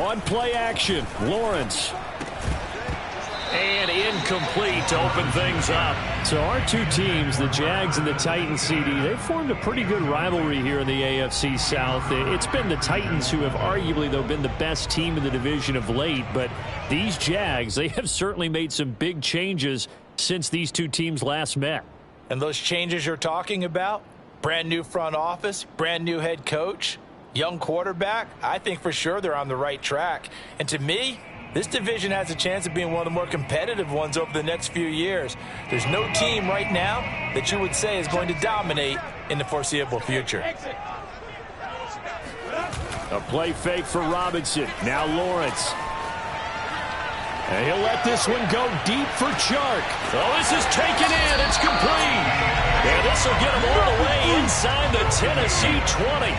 On play action, Lawrence. And incomplete to open things up. So our two teams, the Jags and the Titans, CD, they've formed a pretty good rivalry here in the AFC South. It's been the Titans who have arguably, though, been the best team in the division of late. But these Jags, they have certainly made some big changes since these two teams last met. And those changes you're talking about, brand new front office, brand new head coach, young quarterback, I think for sure they're on the right track. And to me, this division has a chance of being one of the more competitive ones over the next few years. There's no team right now that you would say is going to dominate in the foreseeable future. A play fake for Robinson. Now Lawrence. And he'll let this one go deep for Chark. Oh, this is taken in. It's complete. And this will get him all the way inside the Tennessee 20.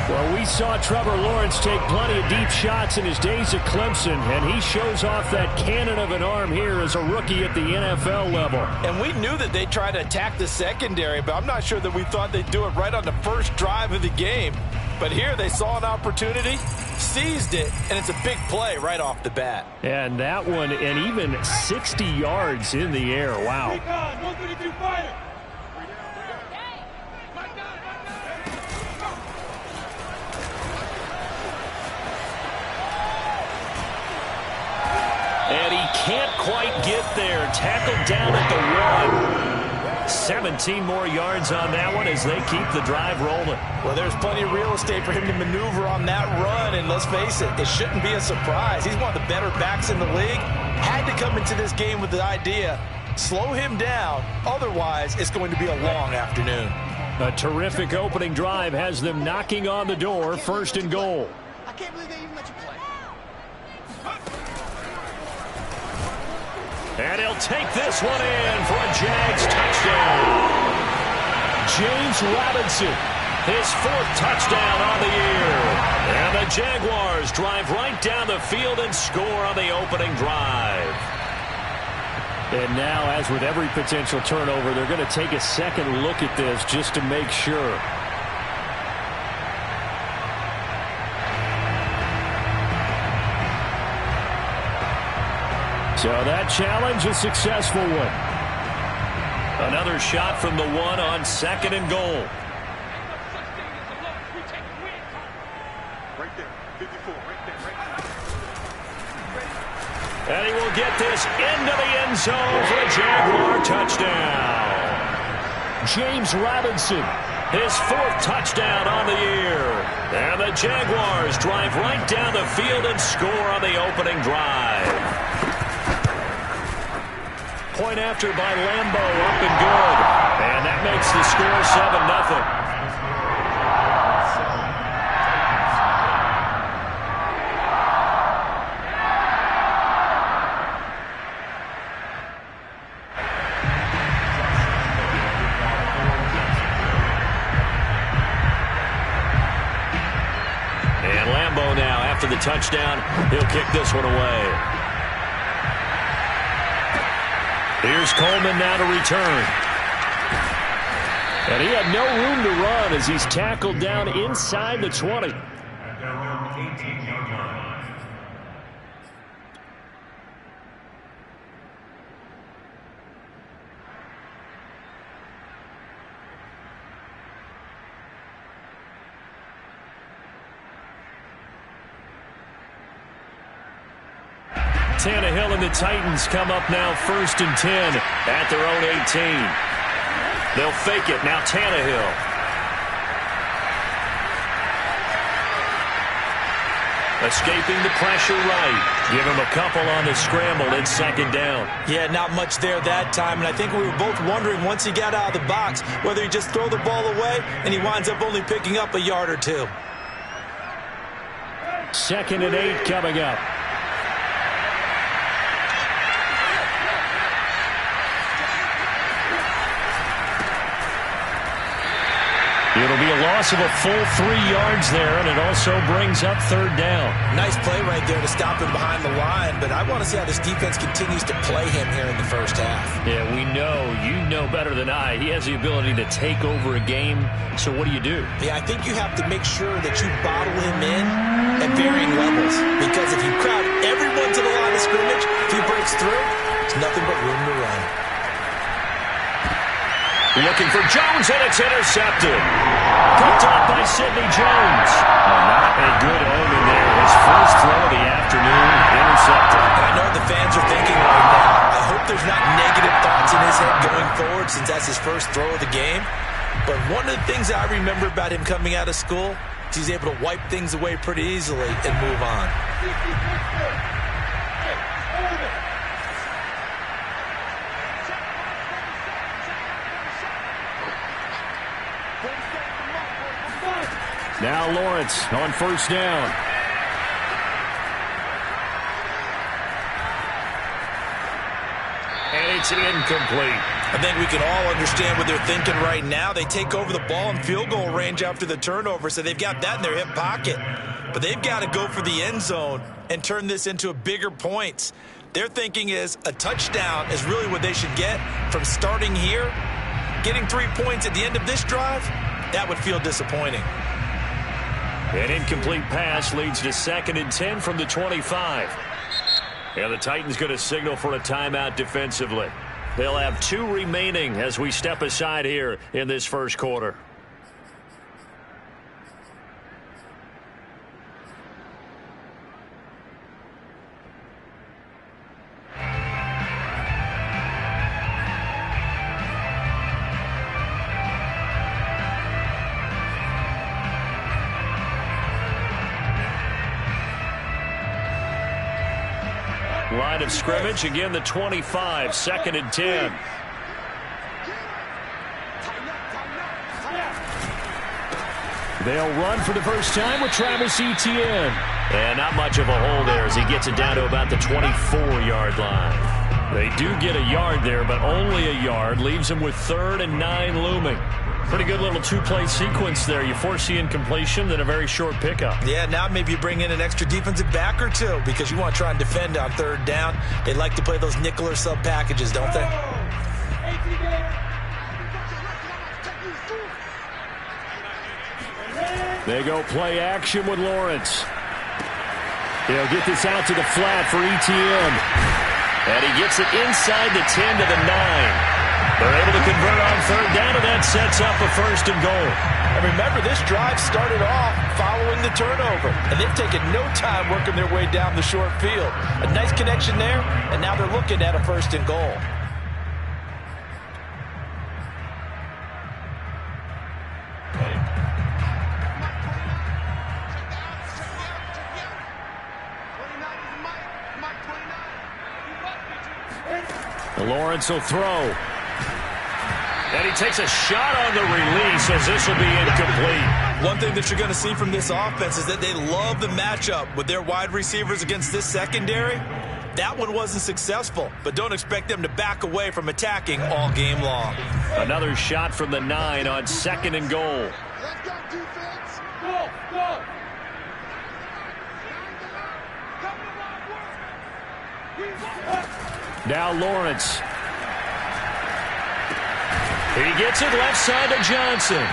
Well, we saw Trevor Lawrence take plenty of deep shots in his days at Clemson, and he shows off that cannon of an arm here as a rookie at the NFL level. And we knew that they'd try to attack the secondary, but I'm not sure that we thought they'd do it right on the first drive of the game. But here they saw an opportunity, seized it, and it's a big play right off the bat. And that one, and even 60 yards in the air. Wow. And he can't quite get there. Tackled down at the 1. 17 more yards on that one as they keep the drive rolling. Well, there's plenty of real estate for him to maneuver on that run, and let's face it, it shouldn't be a surprise. He's one of the better backs in the league. Had to come into this game with the idea, slow him down, otherwise it's going to be a long afternoon. A terrific opening drive has them knocking on the door, 1st and goal. I can't believe they even let you play. And he'll take this one in for a Jags touchdown. James Robinson, his 4th touchdown on the year. And the Jaguars drive right down the field and score on the opening drive. And now, as with every potential turnover, they're going to take a second look at this just to make sure. So that challenge, a successful one. Another shot from the 1 on 2nd and goal. Right there, 54, right there. And he will get this into the end zone for a Jaguar touchdown. James Robinson, his 4th touchdown on the year. And the Jaguars drive right down the field and score on the opening drive. Point after by Lambo, up and good. And that makes the score 7-0. And Lambo now, after the touchdown, he'll kick this one away. Here's Coleman now to return. And he had no room to run as he's tackled down inside the 20. Tannehill and the Titans come up now 1st and 10 at their own 18. They'll fake it. Now Tannehill. Escaping the pressure right. Give him a couple on the scramble in 2nd down. Yeah, not much there that time, and I think we were both wondering once he got out of the box whether he'd just throw the ball away and he winds up only picking up a yard or 2. 2nd and 8 coming up. It'll be a loss of a full 3 yards there, and it also brings up third down. Nice play right there to stop him behind the line, but I want to see how this defense continues to play him here in the first half. Yeah, we know. You know better than I. He has the ability to take over a game, so what do you do? Yeah, I think you have to make sure that you bottle him in at varying levels, because if you crowd everyone to the line of scrimmage, if he breaks through, there's nothing but room to run. Looking for Jones, and it's intercepted. Picked off by Sidney Jones. Not a good omen there. His first throw of the afternoon, intercepted. And I know what the fans are thinking right now. I hope there's not negative thoughts in his head going forward, since that's his first throw of the game. But one of the things I remember about him coming out of school is he's able to wipe things away pretty easily and move on. Now Lawrence on first down. And it's incomplete. I think we can all understand what they're thinking right now. They take over the ball in field goal range after the turnover, so they've got that in their hip pocket. But they've got to go for the end zone and turn this into a bigger points. Their thinking is a touchdown is really what they should get from starting here. Getting 3 points at the end of this drive, that would feel disappointing. An incomplete pass leads to 2nd and 10 from the 25. And the Titans going to signal for a timeout defensively. They'll have 2 remaining as we step aside here in this first quarter. Line of scrimmage, again the 25, 2nd and 10. They'll run for the first time with Travis Etienne. And not much of a hole there as he gets it down to about the 24-yard line. They do get a yard there, but only a yard. Leaves them with 3rd and 9 looming. Pretty good little 2-play sequence there. You force the incompletion, then a very short pickup. Yeah, now maybe you bring in an extra defensive back or two because you want to try and defend on 3rd down. They like to play those nickel or sub packages, don't they? They go play action with Lawrence. He'll get this out to the flat for Etienne. And he gets it inside the 10 to the 9. They're able to convert on 3rd down, and that sets up a 1st and goal. And remember, this drive started off following the turnover, and they've taken no time working their way down the short field. A nice connection there, and now they're looking at a 1st and goal. Lawrence will throw. And he takes a shot on the release as this will be incomplete. One thing that you're going to see from this offense is that they love the matchup with their wide receivers against this secondary. That one wasn't successful, but don't expect them to back away from attacking all game long. Another shot from the 9 on 2nd and goal. Let's go, defense. Go. Now Lawrence. He gets it left side to Johnson.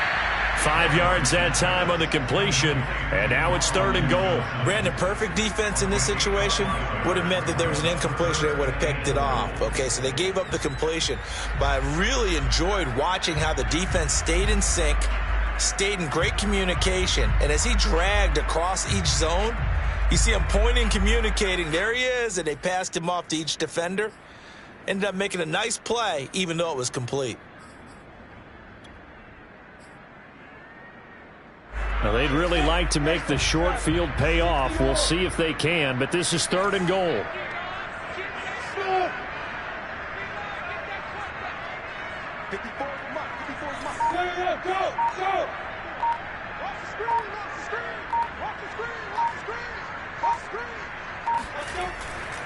5 yards that time on the completion, and now it's 3rd and goal. Brandon, perfect defense in this situation would have meant that there was an incompletion. They would have picked it off. Okay, so they gave up the completion, but I really enjoyed watching how the defense stayed in sync, stayed in great communication, and as he dragged across each zone, you see him pointing, communicating. There he is, and they passed him off to each defender. Ended up making a nice play, even though it was complete. Now, they'd really like to make the short field pay off. We'll see if they can, but this is 3rd and goal.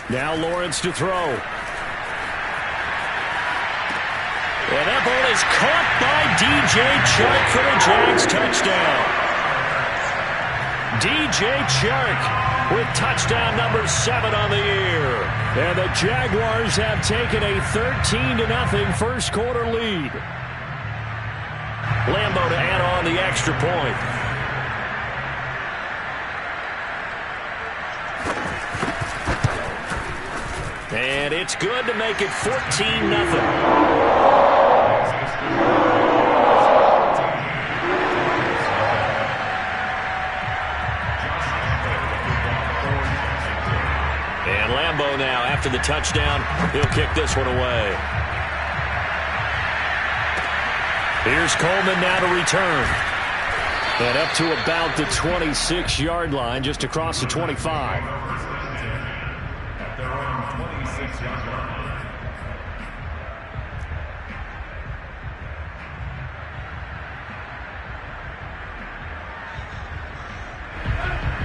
Now Lawrence to throw. And that ball is caught by D.J. Chark for the Jags touchdown. D.J. Chark with touchdown number 7 on the year. And the Jaguars have taken a 13-0 first quarter lead. Lambeau to add on the extra point. And it's good to make it 14-0. And Lambeau now, after the touchdown, he'll kick this one away. Here's Coleman now to return. And up to about the 26-yard line, just across the 25. At their own 26-yard line.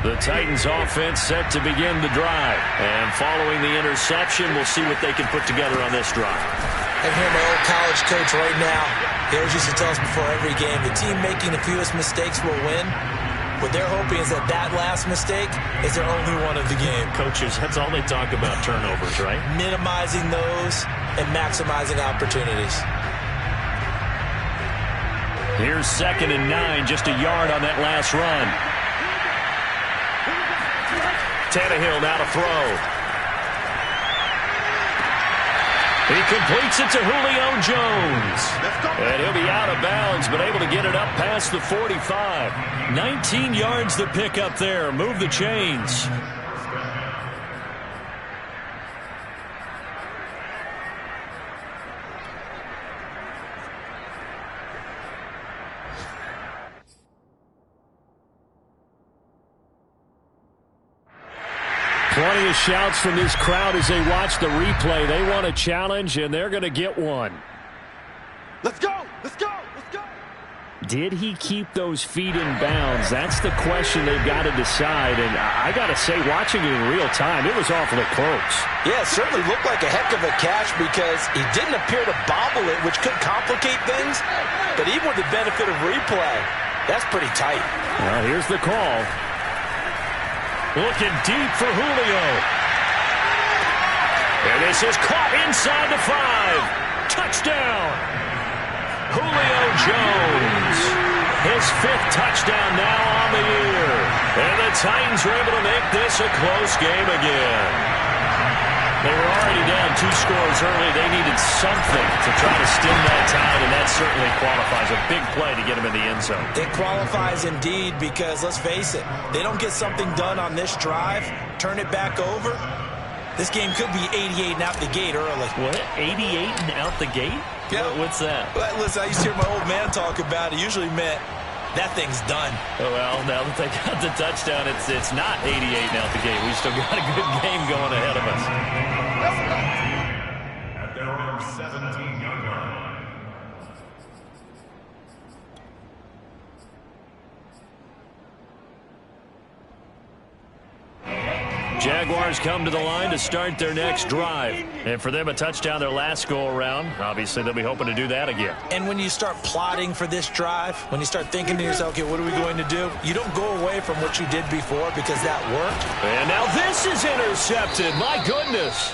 The Titans offense set to begin the drive. And following the interception, we'll see what they can put together on this drive. I hear my old college coach right now. He always used to tell us before every game, the team making the fewest mistakes will win. What they're hoping is that that last mistake is their only one of the game. Coaches, that's all they talk about, turnovers, right? Minimizing those and maximizing opportunities. Here's 2nd and 9, just a yard on that last run. Tannehill now to throw. He completes it to Julio Jones. And he'll be out of bounds, but able to get it up past the 45. 19 yards to pick up there. Move the chains. Plenty of shouts from this crowd as they watch the replay. They want a challenge, and they're going to get one. Let's go! Let's go! Let's go! Did he keep those feet in bounds? That's the question they've got to decide. And I got to say, watching it in real time, it was awfully close. Yeah, it certainly looked like a heck of a catch because he didn't appear to bobble it, which could complicate things. But even with the benefit of replay, that's pretty tight. Well, here's the call. Looking deep for Julio. And this is caught inside the 5. Touchdown. Julio Jones. His 5th touchdown now on the year. And the Titans were able to make this a close game again. They were already down 2 scores early. They needed something to try to stem that tide, and that certainly qualifies. A big play to get them in the end zone. It qualifies indeed because, let's face it, they don't get something done on this drive, turn it back over, this game could be 88 and out the gate early. What? 88 and out the gate? Yeah. What's that? Well, listen, I used to hear my old man talk about it. Usually meant that thing's done. Oh, well, now that they got the touchdown, it's not 88 and out the gate. We still got a good game going ahead of us. At their own 17-yard line. Jaguars come to the line to start their next drive. And for them, a touchdown their last go-around. Obviously, they'll be hoping to do that again. And when you start plotting for this drive, when you start thinking to yourself, okay, what are we going to do? You don't go away from what you did before because that worked. And now this is intercepted. My goodness.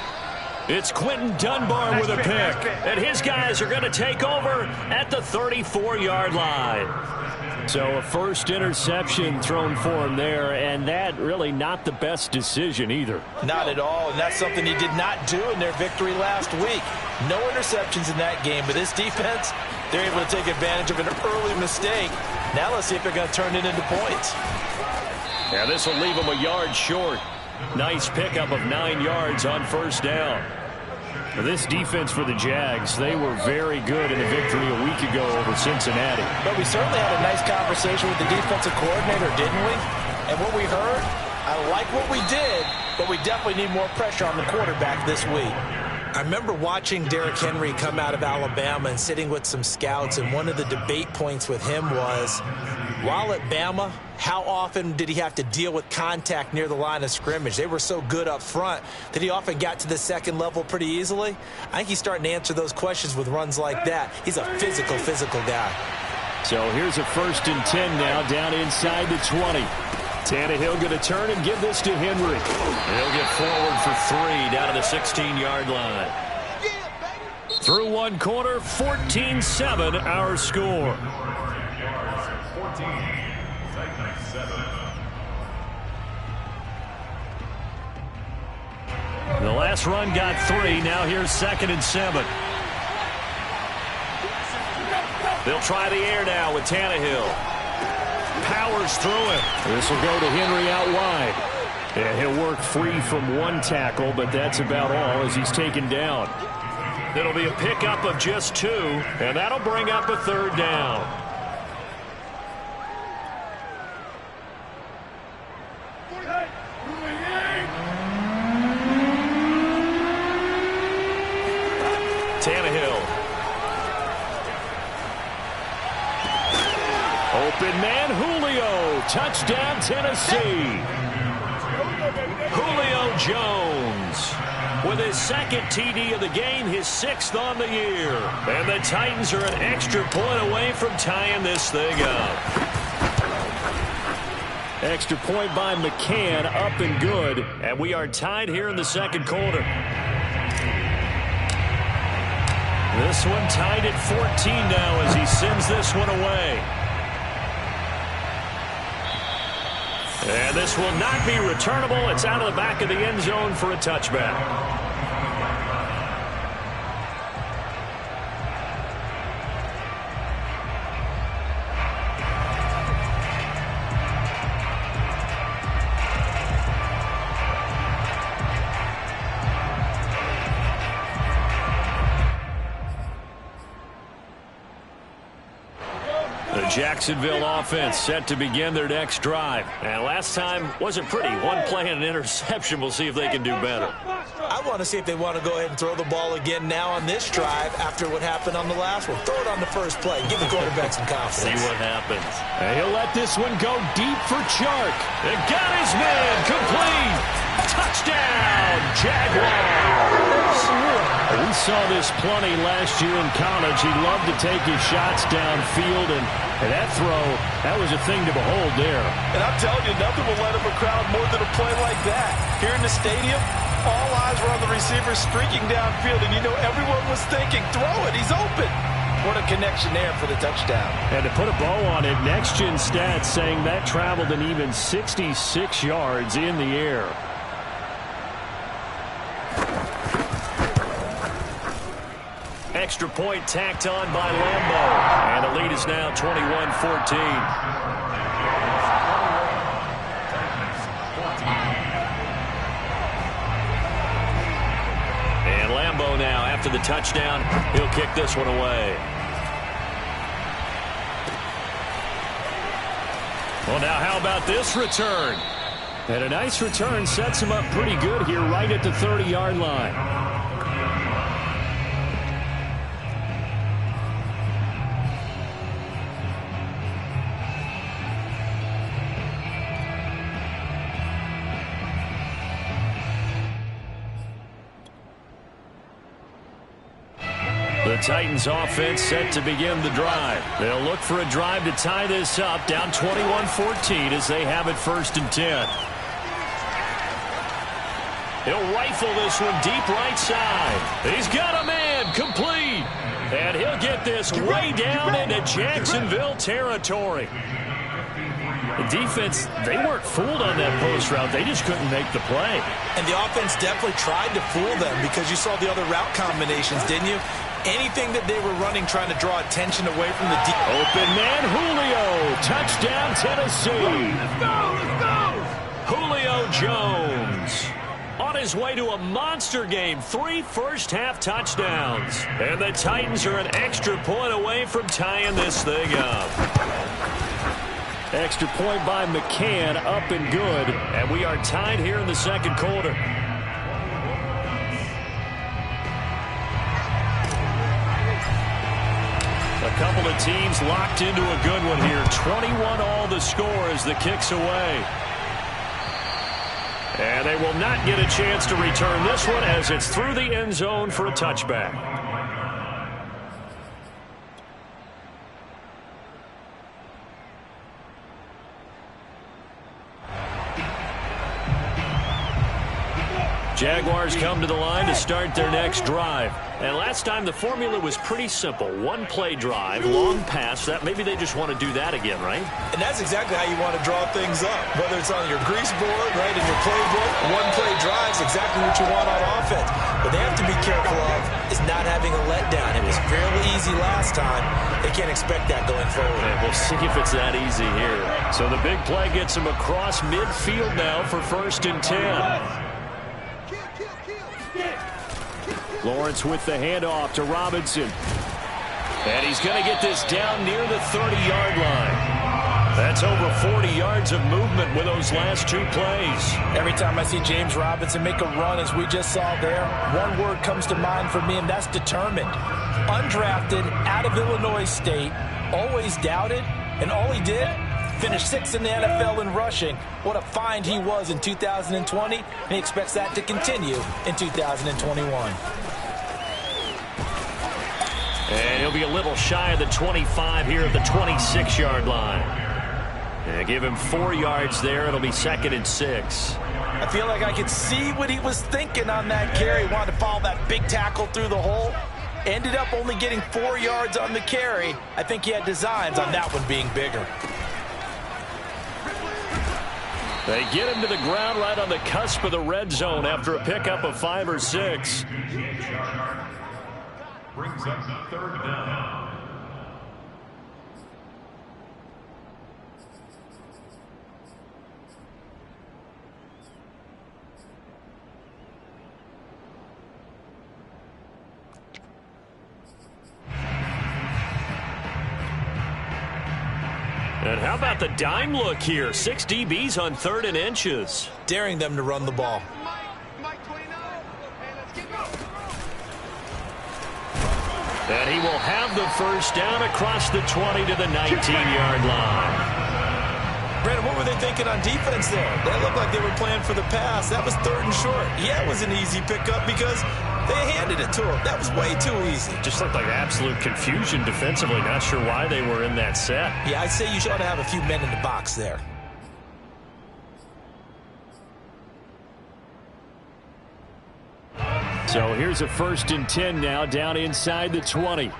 It's Quentin Dunbar with a pick. And his guys are going to take over at the 34-yard line. So a first interception thrown for him there, and that really not the best decision either. Not at all, and that's something he did not do in their victory last week. No interceptions in that game, but this defense, they're able to take advantage of an early mistake. Now let's see if they're going to turn it into points. Yeah, this will leave them a yard short. Nice pickup of 9 yards on first down. This defense for the Jags, they were very good in the victory a week ago over Cincinnati. But we certainly had a nice conversation with the defensive coordinator, didn't we? And what we heard, I like what we did, but we definitely need more pressure on the quarterback this week. I remember watching Derrick Henry come out of Alabama and sitting with some scouts, and one of the debate points with him was, while at Bama, how often did he have to deal with contact near the line of scrimmage? They were so good up front that he often got to the second level pretty easily. I think he's starting to answer those questions with runs like that. He's a physical guy. So here's a 1st and 10 now, down inside the 20. Tannehill going to turn and give this to Henry. He'll get forward for 3 down to the 16-yard line. Through one quarter, 14-7 our score. 14, Titans 7. The last run got 3. Now here's 2nd and 7. They'll try the air now with Tannehill. Powers through it. This will go to Henry out wide. Yeah, he'll work free from one tackle, but that's about all as he's taken down. It'll be a pickup of just 2, and that'll bring up a 3rd down. Tannehill. Open man, Julio. Touchdown, Tennessee. Julio Jones with his 2nd TD of the game, his 6th on the year. And the Titans are an extra point away from tying this thing up. Extra point by McCann, up and good. And we are tied here in the 2nd quarter. This one tied at 14 now as he sends this one away. And this will not be returnable. It's out of the back of the end zone for a touchback. Jacksonville offense set to begin their next drive. And last time wasn't pretty. One play and an interception. We'll see if they can do better. I want to see if they want to go ahead and throw the ball again now on this drive after what happened on the last one. Throw it on the first play. Give the quarterback some confidence. See what happens. And he'll let this one go deep for Chark. And got his man complete. Touchdown, Jaguars. We saw this plenty last year in college. He loved to take his shots downfield, and that throw, that was a thing to behold there. And I'm telling you, nothing will light up a crowd more than a play like that. Here in the stadium, all eyes were on the receiver streaking downfield, and you know everyone was thinking, throw it, he's open. What a connection there for the touchdown. And to put a bow on it, Next Gen Stats saying that traveled an even 66 yards in the air. Extra point tacked on by Lambo. And the lead is now 21-14. And Lambo now, after the touchdown, he'll kick this one away. Well, now how about this return? And a nice return sets him up pretty good here right at the 30-yard line. The Titans offense set to begin the drive. They'll look for a drive to tie this up, down 21-14 as they have it 1st and 10. He'll rifle this one deep right side. He's got a man complete. And he'll get this way down into Jacksonville territory. The defense, they weren't fooled on that post route. They just couldn't make the play. And the offense definitely tried to fool them because you saw the other route combinations, didn't you? Anything that they were running trying to draw attention away from the deep. Open man, Julio. Touchdown, Tennessee. Let's go! Julio Jones on his way to a monster game. 3 first-half touchdowns. And the Titans are an extra point away from tying this thing up. Extra point by McCann, up and good. And we are tied here in the 2nd quarter. the team's locked into a good one here. 21 all the score as the kick's away. And they will not get a chance to return this one as it's through the end zone for a touchback. Jaguars come to the line to start their next drive. And last time the formula was pretty simple. One play drive, long pass. That maybe they just want to do that again, right? And that's exactly how you want to draw things up. Whether it's on your grease board, right, in your playbook, one play drive is exactly what you want on offense. What they have to be careful of is not having a letdown. It was fairly easy last time. They can't expect that going forward. And we'll see if it's that easy here. So the big play gets them across midfield now for 1st and 10. Lawrence with the handoff to Robinson. And he's going to get this down near the 30-yard line. That's over 40 yards of movement with those last 2 plays. Every time I see James Robinson make a run, as we just saw there, one word comes to mind for me, and that's determined. Undrafted, out of Illinois State, always doubted, and all he did, finished 6th in the NFL in rushing. What a find he was in 2020, and he expects that to continue in 2021. And he'll be a little shy of the 25 here at the 26-yard line. And give him 4 yards there. It'll be 2nd and 6. I feel like I could see what he was thinking on that carry. Wanted to follow that big tackle through the hole. Ended up only getting 4 yards on the carry. I think he had designs on that one being bigger. They get him to the ground right on the cusp of the red zone after a pickup of 5 or 6. Brings up 3rd down. And how about the dime look here? 6 DBs on 3rd and inches. Daring them to run the ball. And he will have the 1st down across the 20 to the 19-yard line. Brandon, what were they thinking on defense there? That looked like they were playing for the pass. That was 3rd and short. Yeah, it was an easy pickup because they handed it to him. That was way too easy. Just looked like absolute confusion defensively. Not sure why they were in that set. Yeah, I'd say you should have a few men in the box there. So here's a 1st and 10 now down inside the 20. 29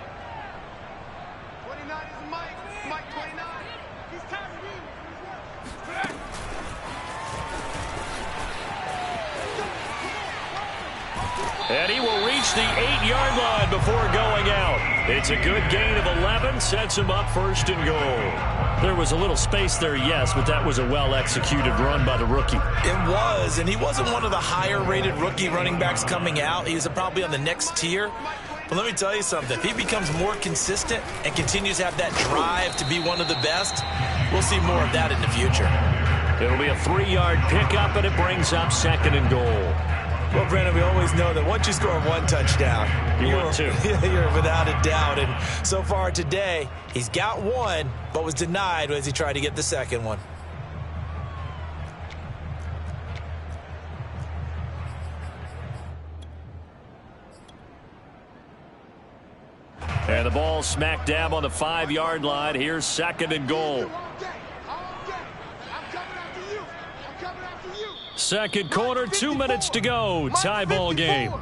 is Mike. Mike 29. He's tagging you. And he will reach the 8-yard line before going out. It's a good gain of 11, sets him up 1st and goal. There was a little space there, yes, but that was a well-executed run by the rookie. It was, and he wasn't one of the higher-rated rookie running backs coming out. He was probably on the next tier. But let me tell you something. If he becomes more consistent and continues to have that drive to be one of the best, we'll see more of that in the future. It'll be a 3-yard pickup, and it brings up 2nd and goal. Well, Brandon, we always know that once you score 1 touchdown, you want 2. You're without a doubt. And so far today, he's got 1, but was denied as he tried to get the 2nd one. And the ball smack dab on the 5-yard line. Here's 2nd and goal. Second quarter, 2 minutes to go. Tie ball game.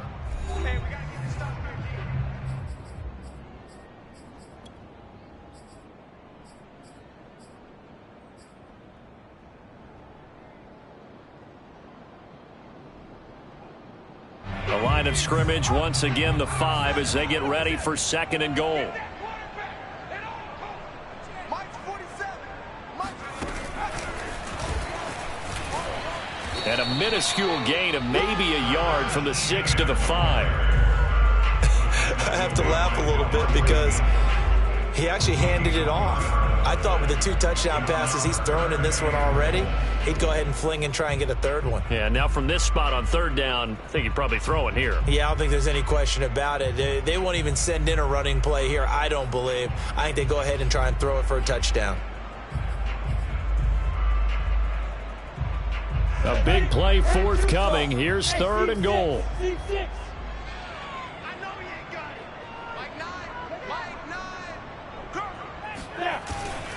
The line of scrimmage once again the 5 as they get ready for 2nd and goal. And a minuscule gain of maybe a yard from the 6 to the 5. I have to laugh a little bit because he actually handed it off. I thought with the 2 touchdown passes he's thrown in this one already, he'd go ahead and fling and try and get a third one. Yeah, now from this spot on 3rd down, I think he'd probably throw it here. Yeah, I don't think there's any question about it. They won't even send in a running play here, I don't believe. I think they go ahead and try and throw it for a touchdown. A big play forthcoming. Here's 3rd and goal.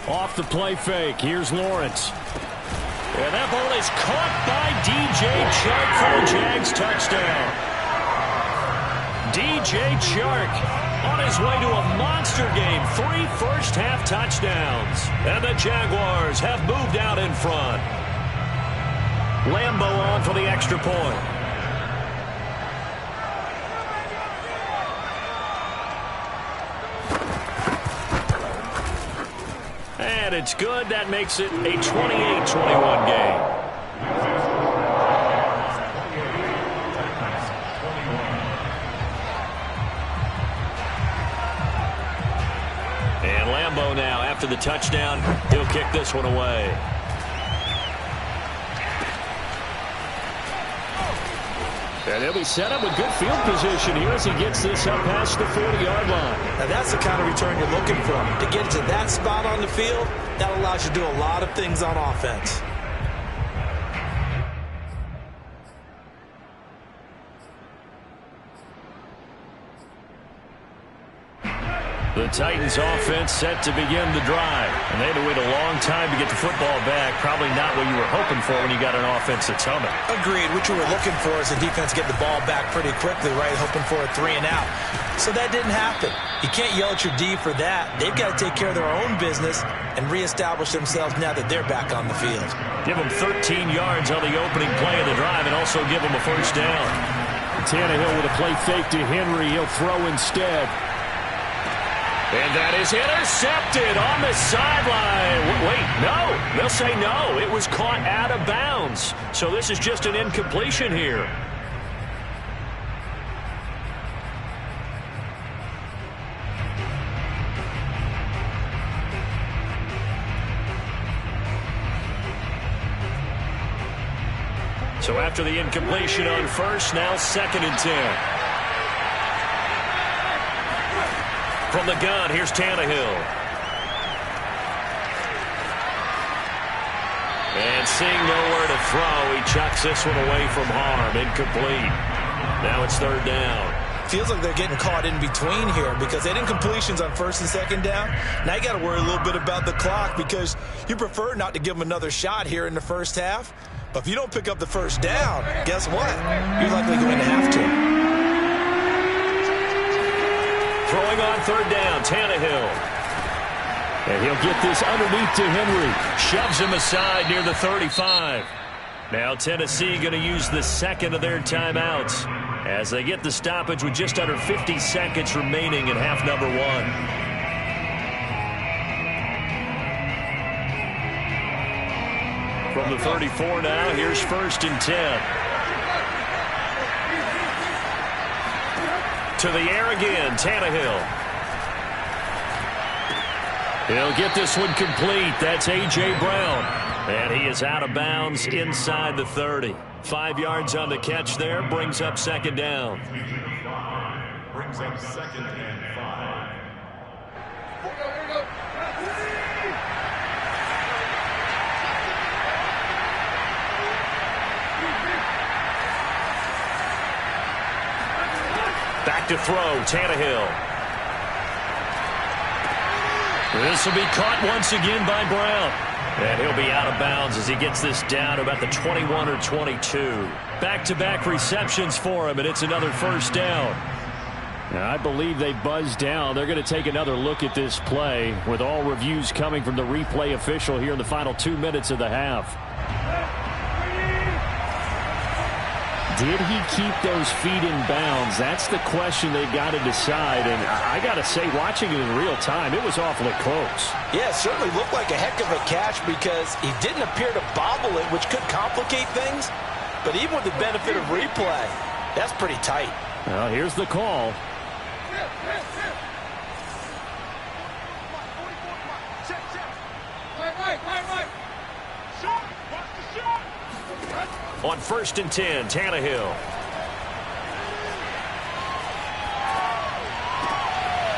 Off the play fake. Here's Lawrence. And that ball is caught by DJ Chark for the Jags touchdown. DJ Chark on his way to a monster game. 3 first-half touchdowns. And the Jaguars have moved out in front. Lambeau on for the extra point. And it's good. That makes it a 28-21 game. And Lambeau now, after the touchdown, he'll kick this one away. And he'll be set up with good field position here as he gets this up past the 40-yard line. Now that's the kind of return you're looking for. To get to that spot on the field, that allows you to do a lot of things on offense. The Titans offense set to begin the drive. And they had to wait a long time to get the football back. Probably not what you were hoping for when you got an offense that's humming. Agreed. What you were looking for is the defense get the ball back pretty quickly, right? Hoping for a 3 and out. So that didn't happen. You can't yell at your D for that. They've got to take care of their own business and reestablish themselves now that they're back on the field. Give them 13 yards on the opening play of the drive and also give them a first down. Tannehill with a play fake to Henry. He'll throw instead. And that is intercepted on the sideline. Wait, no. They'll say no. It was caught out of bounds. So this is just an incompletion here. So after the incompletion on first, now 2nd and 10. From the gun, here's Tannehill. And seeing nowhere to throw, he chucks this one away from harm. Incomplete. Now it's 3rd down. Feels like they're getting caught in between here because they had incompletions on 1st and 2nd down. Now you got to worry a little bit about the clock because you prefer not to give them another shot here in the first half. But if you don't pick up the first down, guess what? You're likely going to have to. Throwing on 3rd down, Tannehill. And he'll get this underneath to Henry. Shoves him aside near the 35. Now Tennessee going to use the 2nd of their timeouts as they get the stoppage with just under 50 seconds remaining in half number 1. From the 34 now, here's 1st and 10. To the air again, Tannehill. He'll get this one complete. That's A.J. Brown. And he is out of bounds inside the 30. 5 yards on the catch there. Brings up 2nd down. Brings up 2nd and 5. Back to throw, Tannehill. This will be caught once again by Brown. And he'll be out of bounds as he gets this down about the 21 or 22. Back-to-back receptions for him, and it's another 1st down. Now, I believe they buzzed down. They're going to take another look at this play with all reviews coming from the replay official here in the final 2 minutes of the half. Did he keep those feet in bounds? That's the question they've got to decide. And I got to say, watching it in real time, it was awfully close. Yeah, it certainly looked like a heck of a catch because he didn't appear to bobble it, which could complicate things. But even with the benefit of replay, that's pretty tight. Well, here's the call. on 1st and 10, Tannehill.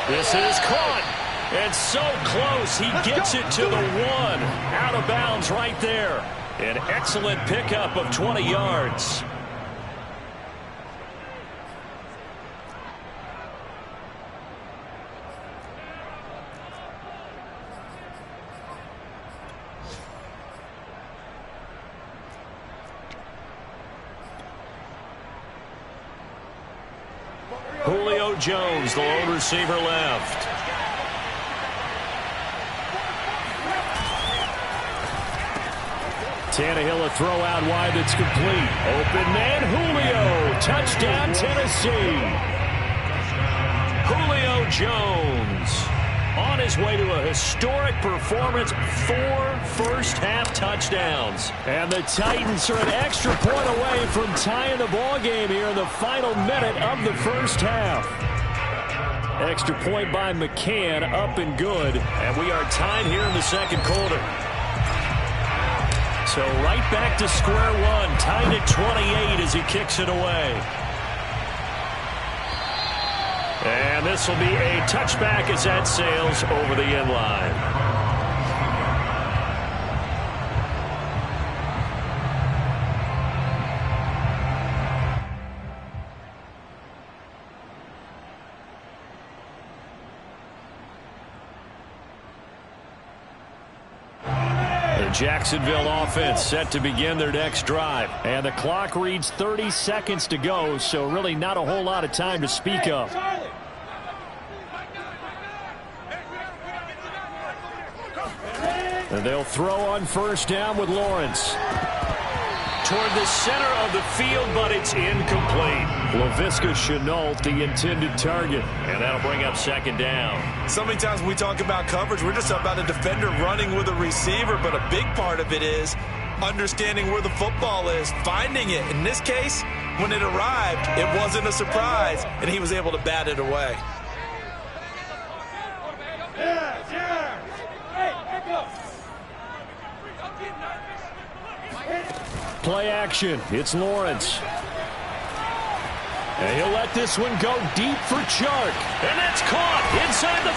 This is caught. And so close, he gets it to the 1. Out of bounds right there. An excellent pickup of 20 yards. Julio Jones, the lone receiver left. Tannehill, a throw out wide that's complete. Open man, Julio. Touchdown, Tennessee. Julio Jones on his way to a historic performance, 4 first-half touchdowns. And the Titans are an extra point away from tying the ball game here in the final minute of the first half. Extra point by McCann, up and good. And we are tied here in the second quarter. So right back to square one, tied at 28 as he kicks it away. And this will be a touchback as that sails over the end line. Jacksonville offense set to begin their next drive. And the clock reads 30 seconds to go, so really not a whole lot of time to speak of. And they'll throw on first down with Lawrence. Toward the center of the field, but it's incomplete. Laviska Shenault, the intended target. And that'll bring up second down. So many times when we talk about coverage, we're just about a defender running with a receiver, but a big part of it is understanding where the football is, finding it. In this case, when it arrived, it wasn't a surprise, and he was able to bat it away. Play action. It's Lawrence. And he'll let this one go deep for Chark. And that's caught inside the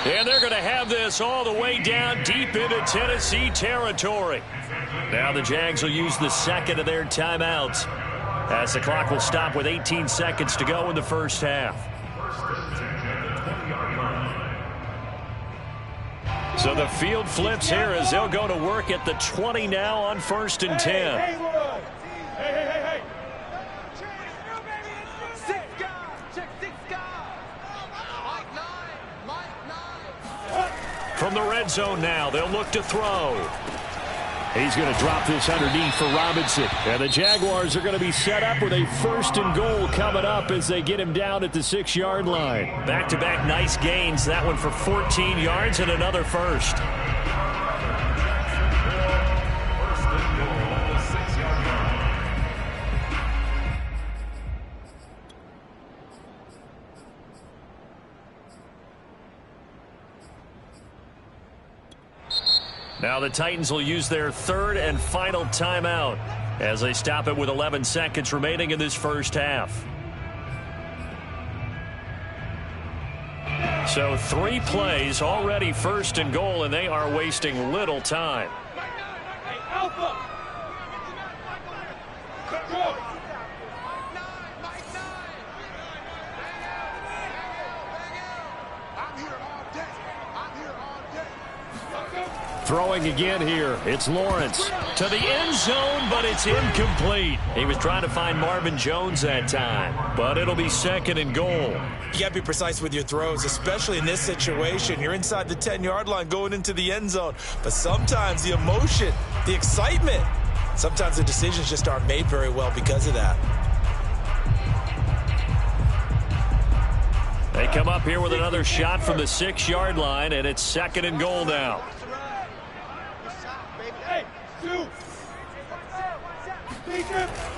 30. And they're going to have this all the way down deep into Tennessee territory. Now the Jags will use the second of their timeouts as the clock will stop with 18 seconds to go in the first half. So the field flips here as they'll go to work at the 20 now on 1st and 10. From the red zone now, they'll look to throw. He's going to drop this underneath for Robinson. And the Jaguars are going to be set up with a 1st and goal coming up as they get him down at the 6-yard line. Back-to-back nice gains. That one for 14 yards and another first. Now the Titans will use their 3rd and final timeout as they stop it with 11 seconds remaining in this first half. So 3 plays, already 1st and goal, and they are wasting little time. Throwing again here. It's Lawrence to the end zone, but it's incomplete. He was trying to find Marvin Jones that time, but it'll be 2nd and goal. You got to be precise with your throws, especially in this situation. You're inside the 10-yard line going into the end zone, but sometimes the emotion, the excitement, sometimes the decisions just aren't made very well because of that. They come up here with another shot from the 6-yard line, and it's 2nd and goal now.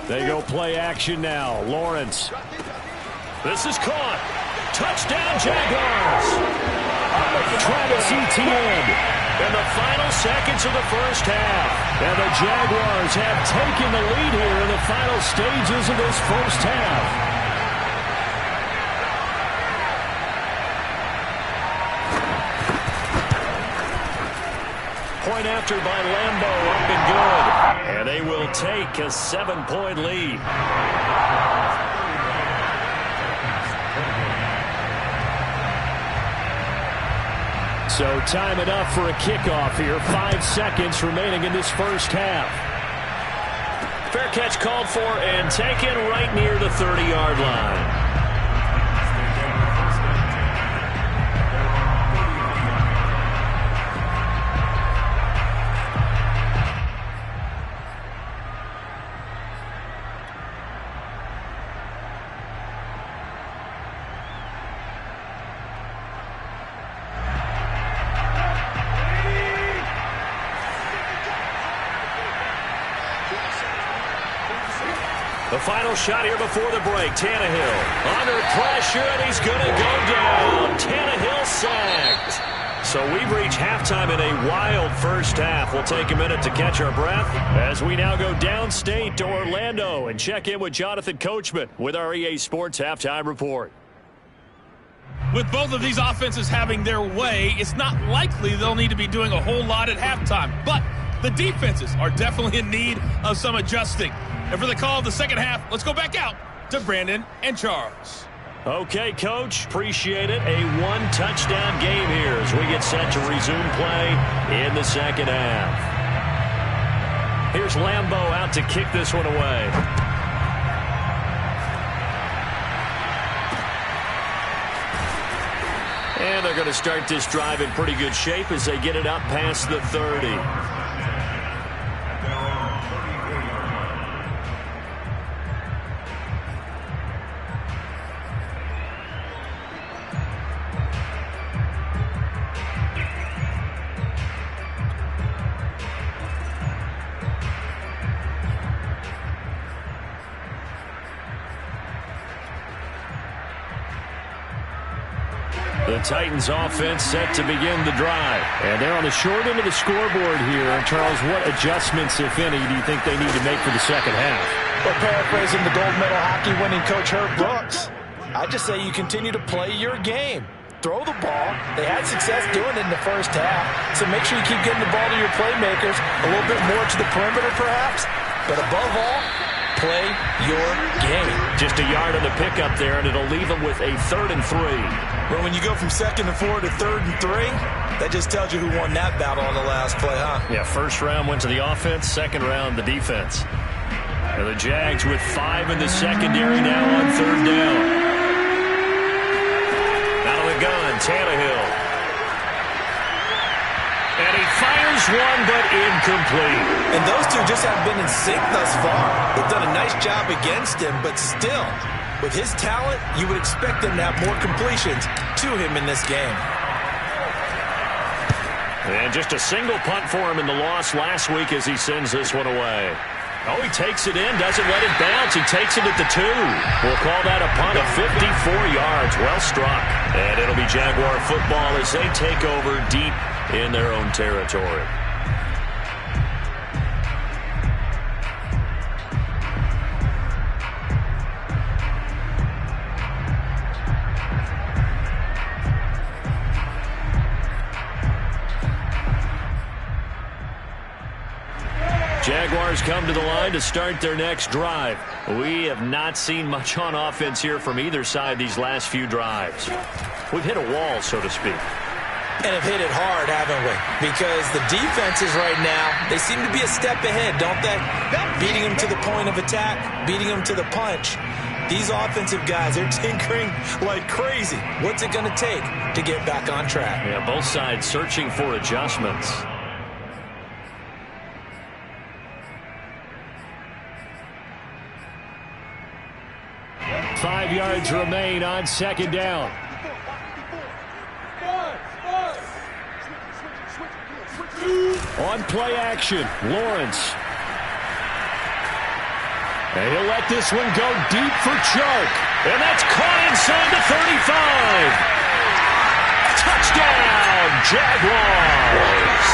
They go play action now. Lawrence. This is caught. Touchdown, Jaguars. Travis Etienne. And the final seconds of the first half. And the Jaguars have taken the lead here in the final stages of this first half. Point after by Lambo, up and good. And they will take a 7-point lead. So time enough for a kickoff here. 5 seconds remaining in this first half. Fair catch called for and taken right near the 30-yard line. The final shot here before the break. Tannehill under pressure, and he's going to go down. Tannehill sacked. So we've reached halftime in a wild first half. We'll take a minute to catch our breath as we now go downstate to Orlando and check in with Jonathan Coachman with our EA Sports Halftime Report. With both of these offenses having their way, it's not likely they'll need to be doing a whole lot at halftime. But the defenses are definitely in need of some adjusting. And for the call of the second half, let's go back out to Brandon and Charles. Okay, Coach. Appreciate it. A one-touchdown game here as we get set to resume play in the second half. Here's Lambo out to kick this one away. And they're going to start this drive in pretty good shape as they get it up past the 30. The Titans offense set to begin the drive. And they're on the short end of the scoreboard here. Charles, what adjustments, if any, do you think they need to make for the second half? Well, paraphrasing the gold medal hockey winning coach Herb Brooks, I just say you continue to play your game. Throw the ball. They had success doing it in the first half. So make sure you keep getting the ball to your playmakers, a little bit more to the perimeter perhaps. But above all, play your game. Just a yard on the pickup there, and it'll leave them with a 3rd and 3. Well, when you go from 2nd and 4 to 3rd and 3, that just tells you who won that battle on the last play, huh? Yeah, first round went to the offense, second round the defense. And the Jags with 5 in the secondary now on 3rd down. Out of the gun, Tannehill. And he fires one, but incomplete. And those two just haven't been in sync thus far. They've done a nice job against him, but still, with his talent, you would expect them to have more completions to him in this game. And just a single punt for him in the loss last week as he sends this one away. Oh, he takes it in, doesn't let it bounce. He takes it at the 2. We'll call that a punt of 54 yards. Well struck. And it'll be Jaguar football as they take over deep in their own territory. Jaguars come to the line to start their next drive. We have not seen much on offense here from either side these last few drives. We've hit a wall, so to speak. And have hit it hard, haven't we? Because the defenses right now, they seem to be a step ahead, don't they? Beating them to the point of attack, beating them to the punch. These offensive guys, they're tinkering like crazy. What's it going to take to get back on track? Yeah, both sides searching for adjustments. Five yards remain on second down. On play action, Lawrence. And he'll let this one go deep for Chark. And that's caught inside the 35. Touchdown, Jaguars.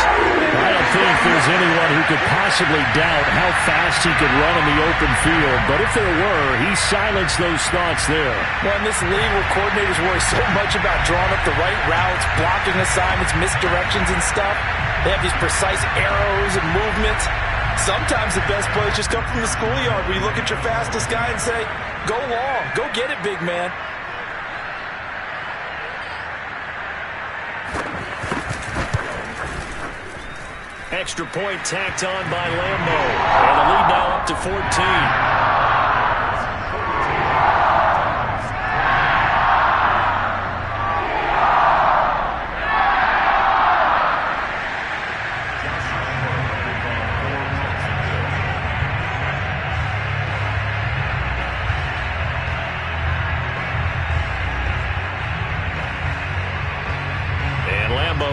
I don't if there's anyone who could possibly doubt how fast he could run in the open field. But if there were, he silenced those thoughts there. Well, in this league where coordinators worry so much about drawing up the right routes, blocking assignments, misdirections and stuff, they have these precise arrows and movements. Sometimes the best plays just come from the schoolyard where you look at your fastest guy and say, go long, go get it, big man. Extra point tacked on by Lambo. And the lead now up to 14.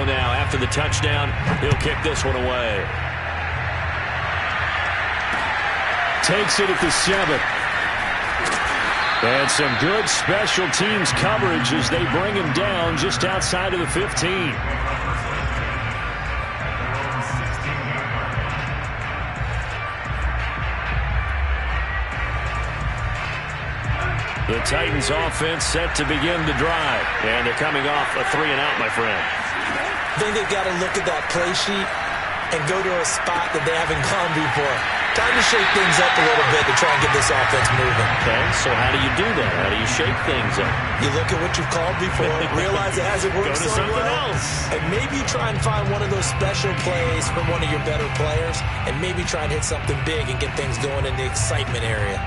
Now, after the touchdown, he'll kick this one away. Takes it at the 7. And some good special teams coverage as they bring him down just outside of the 15. The Titans offense set to begin the drive. And they're coming off a 3-and-out, my friend. I think they've got to look at that play sheet and go to a spot that they haven't gone before. Time to shake things up a little bit to try and get this offense moving. Okay, so how do you do that? How do you shake things up? You look at what you've called before, realize it hasn't worked so well, and maybe try and find one of those special plays from one of your better players, and maybe try and hit something big and get things going in the excitement area.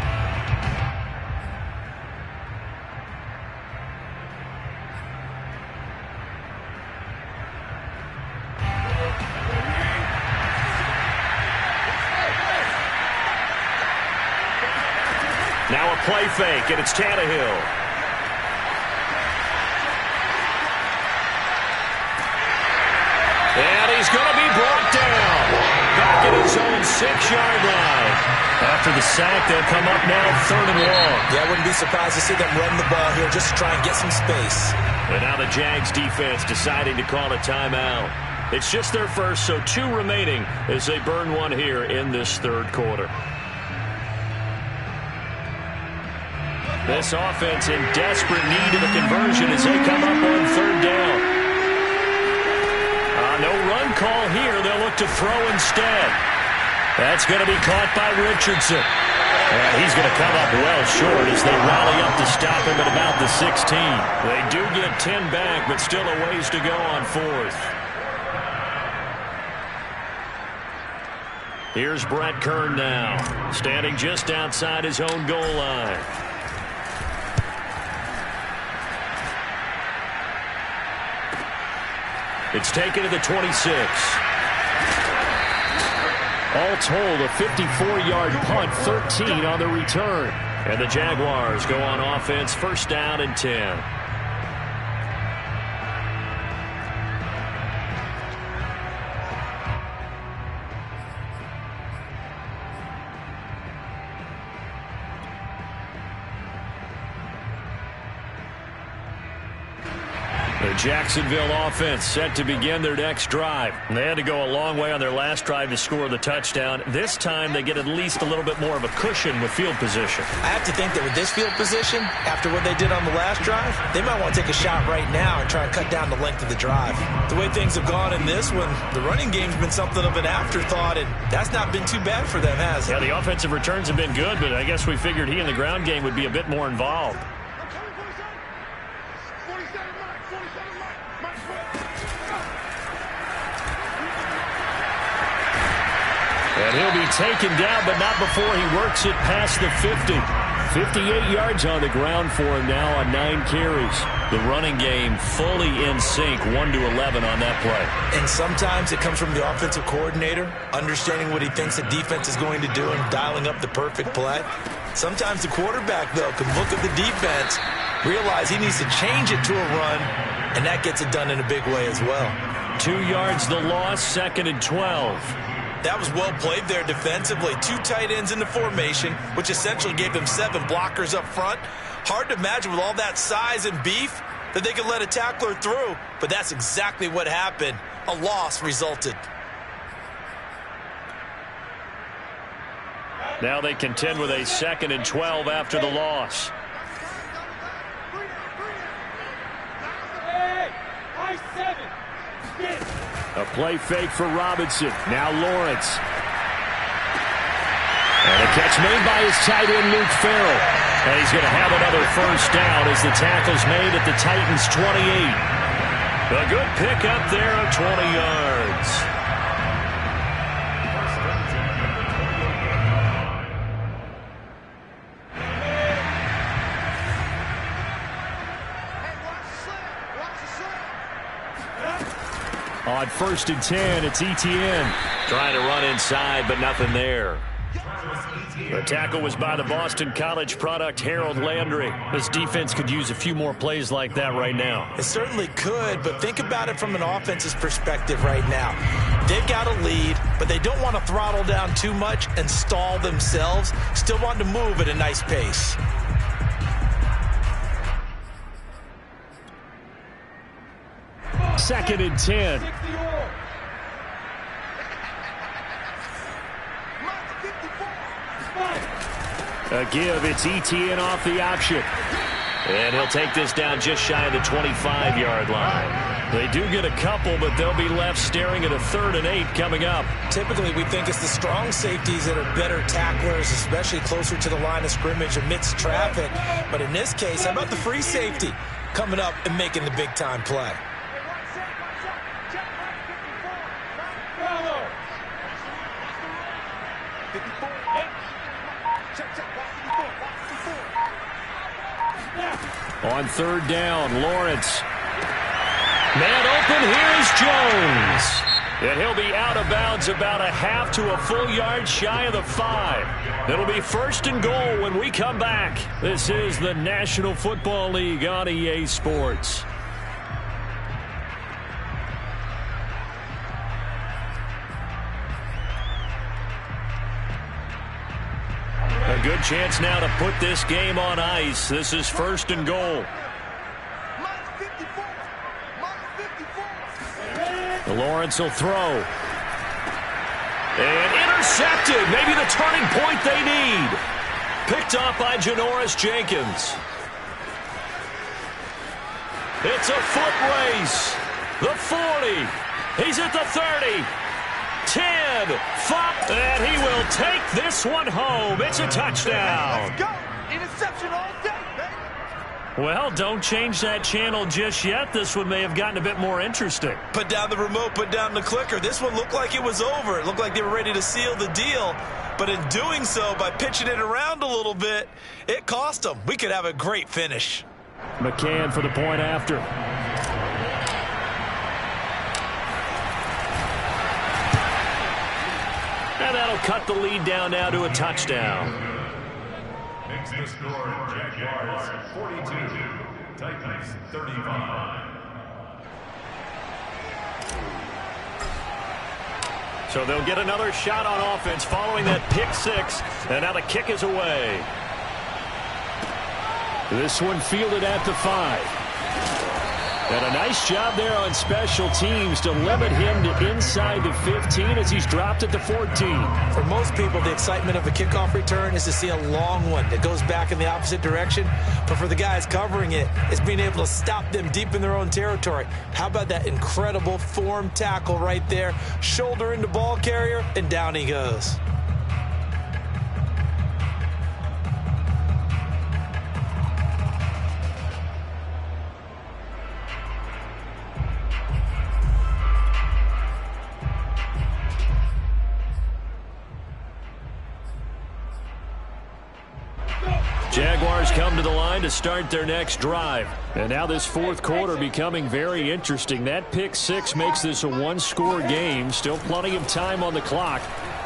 Now a play fake, and it's Tannehill. And he's going to be brought down. Back at his own 6-yard line. After the sack, they'll come up now 3rd and long. Yeah, I wouldn't be surprised to see them run the ball here just to try and get some space. And now the Jags defense deciding to call a timeout. It's just their first, so 2 remaining as they burn one here in this 3rd quarter. This offense in desperate need of a conversion as they come up on 3rd down. No run call here. They'll look to throw instead. That's going to be caught by Richardson. And he's going to come up well short as they rally up to stop him at about the 16. They do get 10 back, but still a ways to go on 4th. Here's Brett Kern now, standing just outside his own goal line. It's taken to the 26. All told, a 54-yard punt, 13 on the return. And the Jaguars go on offense, 1st down and 10. The Jacksonville offense set to begin their next drive. And they had to go a long way on their last drive to score the touchdown. This time they get at least a little bit more of a cushion with field position. I have to think that with this field position, after what they did on the last drive, they might want to take a shot right now and try and cut down the length of the drive. The way things have gone in this one, the running game's been something of an afterthought, and that's not been too bad for them, has it? Yeah, the offensive returns have been good, but I guess we figured he in the ground game would be a bit more involved. And he'll be taken down, but not before he works it past the 50. 58 yards on the ground for him now on 9 carries. The running game fully in sync, 1-11 on that play. And sometimes it comes from the offensive coordinator, understanding what he thinks the defense is going to do and dialing up the perfect play. Sometimes the quarterback, though, can look at the defense, realize he needs to change it to a run, and that gets it done in a big way as well. 2 yards the loss, 2nd and 12. That was well played there defensively. 2 tight ends in the formation, which essentially gave them 7 blockers up front. Hard to imagine with all that size and beef that they could let a tackler through, but that's exactly what happened. A loss resulted. Now they contend with a 2nd and 12 after the loss. A play fake for Robinson. Now Lawrence. And a catch made by his tight end, Luke Farrell. And he's going to have another first down as the tackle's made at the Titans' 28. A good pick up there of 20 yards. On 1st and 10, it's Etienne. Trying to run inside, but nothing there. The tackle was by the Boston College product, Harold Landry. This defense could use a few more plays like that right now. It certainly could, but think about it from an offense's perspective right now. They've got a lead, but they don't want to throttle down too much and stall themselves. Still want to move at a nice pace. Second and 10. A give, it's Etienne off the option. And he'll take this down just shy of the 25-yard line. They do get a couple, but they'll be left staring at a 3rd and 8 coming up. Typically, we think it's the strong safeties that are better tacklers, especially closer to the line of scrimmage amidst traffic. But in this case, how about the free safety coming up and making the big-time play? On 3rd down, Lawrence. Man open, here's Jones. And he'll be out of bounds about a half to a full yard shy of the 5. It'll be 1st and goal when we come back. This is the National Football League on EA Sports. A good chance now to put this game on ice. This is 1st and goal. Lawrence will throw. And intercepted. Maybe the turning point they need. Picked off by Janoris Jenkins. It's a foot race. The 40. He's at the 30. 10, 5, and he will take this one home. It's a touchdown. Let's go. Interception all day, baby. Well, don't change that channel just yet. This one may have gotten a bit more interesting. Put down the remote, put down the clicker. This one looked like it was over. It looked like they were ready to seal the deal. But in doing so, by pitching it around a little bit, it cost them. We could have a great finish. McCann for the point after. And that'll cut the lead down now to a touchdown. Makes the score Jaguars 42, Titans 35. So they'll get another shot on offense following that pick 6. And now the kick is away. This one fielded at the 5. And a nice job there on special teams to limit him to inside the 15 as he's dropped at the 14. For most people, the excitement of a kickoff return is to see a long one that goes back in the opposite direction. But for the guys covering it, it's being able to stop them deep in their own territory. How about that incredible form tackle right there? Shoulder into ball carrier, and down he goes. Jaguars come to the line to start their next drive. And now this 4th quarter becoming very interesting. That pick 6 makes this a one-score game. Still plenty of time on the clock.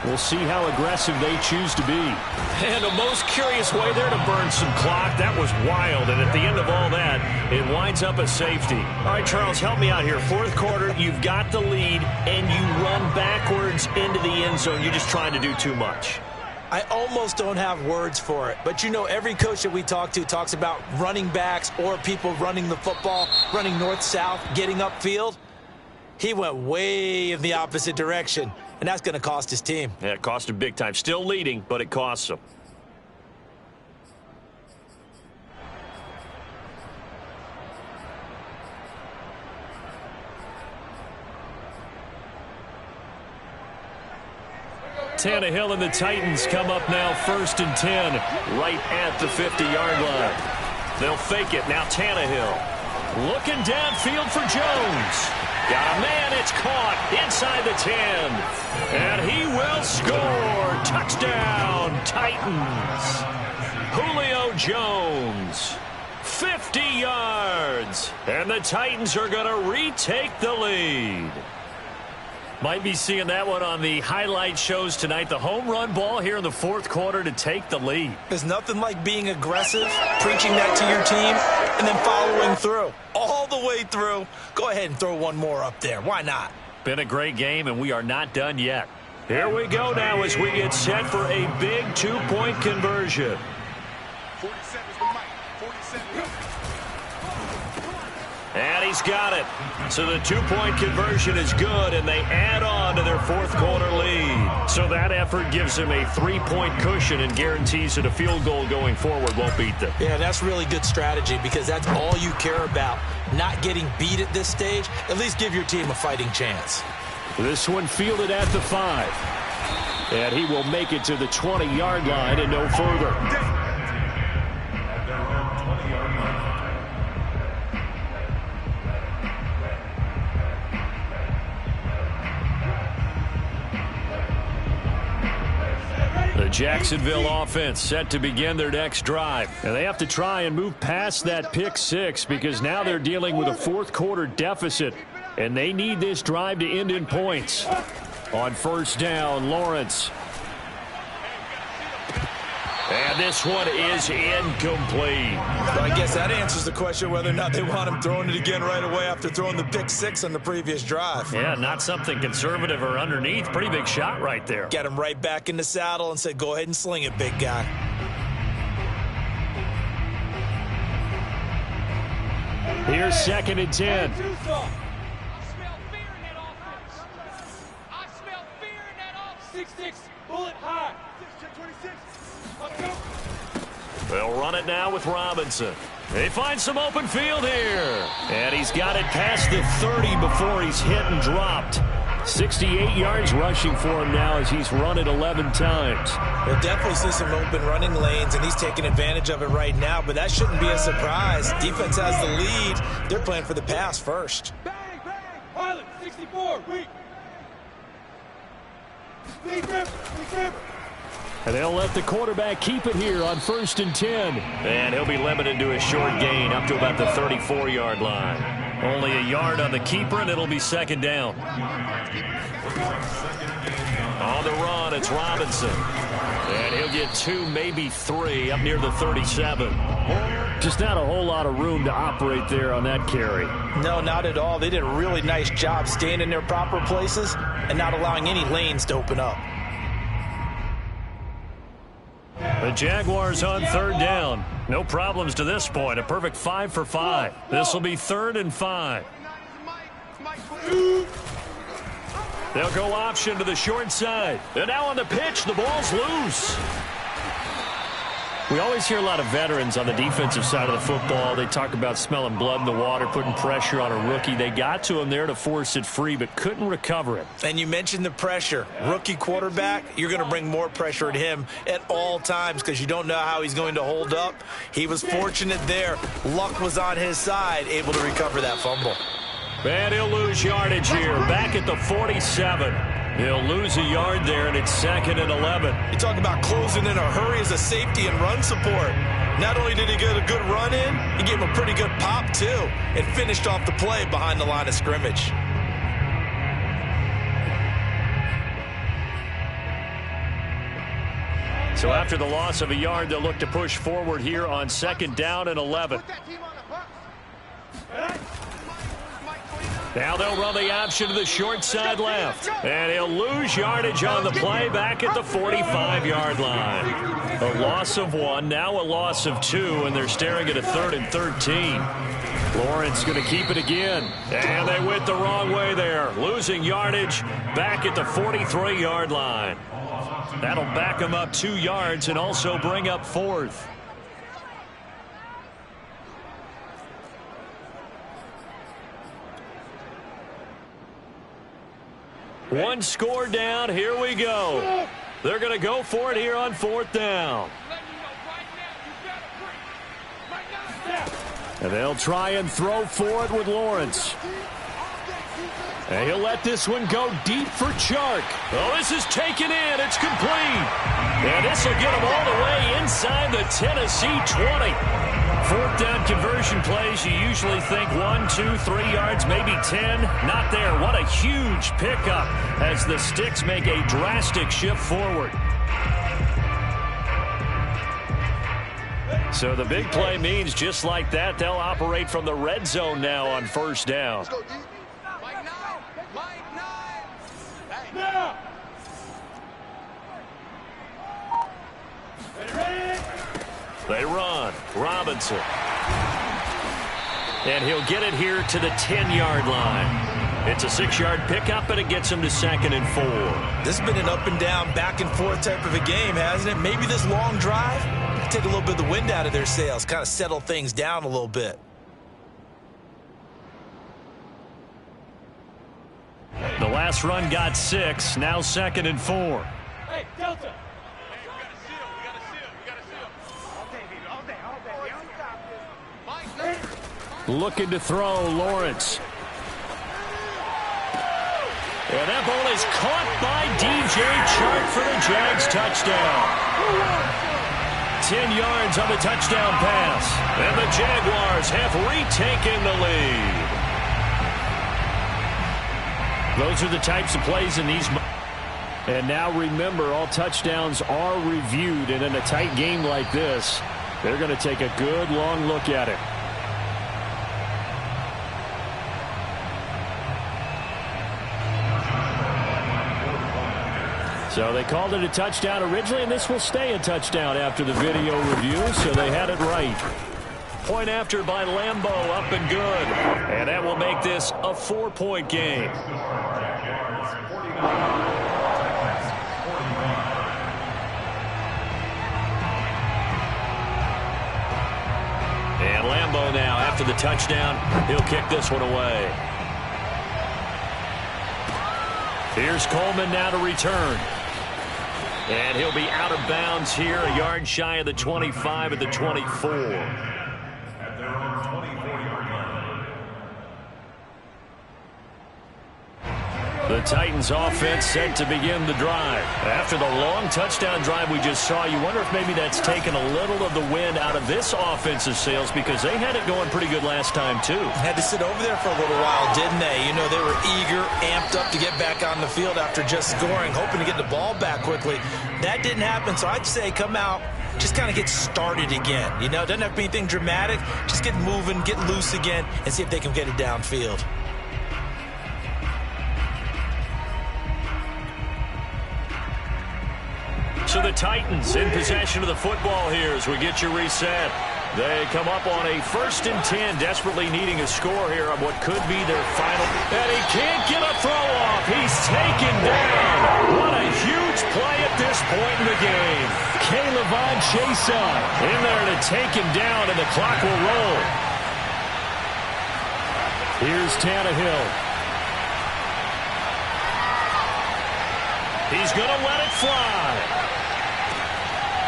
We'll see how aggressive they choose to be. And a most curious way there to burn some clock. That was wild. And at the end of all that, it winds up a safety. All right, Charles, help me out here. 4th quarter, you've got the lead, and you run backwards into the end zone. You're just trying to do too much. I almost don't have words for it. But, you know, every coach that we talk to talks about running backs or people running the football, running north-south, getting upfield. He went way in the opposite direction. and that's going to cost his team. Yeah, it cost him big time. Still leading, but it costs him. Tannehill and the Titans come up now 1st and 10, right at the 50-yard line. They'll fake it. Now Tannehill looking downfield for Jones. Got a man. It's caught inside the 10. And he will score. Touchdown, Titans. Julio Jones. 50 yards. And the Titans are going to retake the lead. Might be seeing that one on the highlight shows tonight. The home run ball here in the 4th quarter to take the lead. There's nothing like being aggressive, preaching that to your team, and then following through. All the way through. Go ahead and throw one more up there. Why not? Been a great game, and we are not done yet. Here we go now as we get set for a big 2-point conversion. 47 is the mic. 47. And he's got it. So the 2-point conversion is good, and they add on to their 4th quarter lead. So that effort gives them a 3-point cushion and guarantees that a field goal going forward won't beat them. Yeah, that's really good strategy because that's all you care about. Not getting beat at this stage. At least give your team a fighting chance. This one fielded at the 5. And he will make it to the 20-yard line and no further. The Jacksonville offense set to begin their next drive. And they have to try and move past that pick 6 because now they're dealing with a 4th quarter deficit. And they need this drive to end in points. On 1st down, Lawrence. And this one is incomplete. Well, I guess that answers the question whether or not they want him throwing it again right away after throwing the pick 6 on the previous drive. Yeah, not something conservative or underneath. Pretty big shot right there. Get him right back in the saddle and say, go ahead and sling it, big guy. Here's 2nd and 10. I smell fear in that offense. I smell fear in that offense. 6-6, bullet high. 6-26. They'll run it now with Robinson. They find some open field here. And he's got it past the 30 before he's hit and dropped. 68 yards rushing for him now as he's run it 11 times. We'll definitely see some open running lanes, and he's taking advantage of it right now, but that shouldn't be a surprise. Defense has the lead. They're playing for the pass first. Bang, bang. Pilot, 64, weak. Lead grip. And they'll let the quarterback keep it here on 1st and 10. And he'll be limited to a short gain up to about the 34-yard line. Only a yard on the keeper, and it'll be 2nd down. On the run, it's Robinson. And he'll get 2, maybe 3, up near the 37. Just not a whole lot of room to operate there on that carry. No, not at all. They did a really nice job staying in their proper places and not allowing any lanes to open up. The Jaguars on 3rd down. No problems to this point. A perfect 5 for 5. This will be 3rd and 5. They'll go option to the short side. And now on the pitch, the ball's loose. We always hear a lot of veterans on the defensive side of the football. They talk about smelling blood in the water, putting pressure on a rookie. They got to him there to force it free, but couldn't recover it. And you mentioned the pressure. Rookie quarterback, you're going to bring more pressure at him at all times because you don't know how he's going to hold up. He was fortunate there. Luck was on his side, able to recover that fumble. And he'll lose yardage here, back at the 47. He'll lose a yard there, and it's 2nd and 11. You talk about closing in a hurry as a safety and run support. Not only did he get a good run in, he gave him a pretty good pop, too, and finished off the play behind the line of scrimmage. So after the loss of a yard, they'll look to push forward here on 2nd down and 11. Now they'll run the option to the short side left. And he'll lose yardage on the play back at the 45-yard line. A loss of 1, now a loss of 2, and they're staring at a 3rd and 13. Lawrence going to keep it again. And they went the wrong way there. Losing yardage back at the 43-yard line. That'll back them up 2 yards and also bring up 4th. One score down. Here we go. They're going to go for it here on 4th down. And they'll try and throw for it with Lawrence. And he'll let this one go deep for Chark. Oh, this is taken in. It's complete. And this will get him all the way inside the Tennessee 20. 4th down conversion plays, you usually think 1, 2, 3 yards, maybe 10. Not there. What a huge pickup as the Sticks make a drastic shift forward. So the big play means just like that, they'll operate from the red zone now on 1st down. They run. Robinson. And he'll get it here to the 10-yard line. It's a 6-yard pickup, and it gets him to 2nd and 4. This has been an up and down, back and forth type of a game, hasn't it? Maybe this long drive take a little bit of the wind out of their sails, kind of settle things down a little bit. The last run got 6, now 2nd and 4. Hey, Delta. Looking to throw, Lawrence. And that ball is caught by DJ Chark for the Jags touchdown. 10 yards on the touchdown pass. And the Jaguars have retaken the lead. Those are the types of plays in these. And now remember, all touchdowns are reviewed. And in a tight game like this, they're going to take a good long look at it. So they called it a touchdown originally, and this will stay a touchdown after the video review, so they had it right. Point after by Lambo, up and good. And that will make this a 4-point game. And Lambo now, after the touchdown, he'll kick this one away. Here's Coleman now to return. And he'll be out of bounds here, a yard shy of the 25 at the 24. The Titans offense set to begin the drive. After the long touchdown drive we just saw, you wonder if maybe that's taken a little of the wind out of this offensive sails, because they had it going pretty good last time too. Had to sit over there for a little while, didn't they? You know, they were eager, amped up to get back on the field after just scoring, hoping to get the ball back quickly. That didn't happen, so I'd say come out, just kind of get started again. You know, doesn't have to be anything dramatic. Just get moving, get loose again, and see if they can get it downfield. So the Titans in possession of the football here as we get you reset. They come up on a 1st and 10, desperately needing a score here on what could be their final. And he can't get a throw off. He's taken down. What a huge play at this point in the game. K'Lavon Chaisson in there to take him down, and the clock will roll. Here's Tannehill. He's going to let it fly.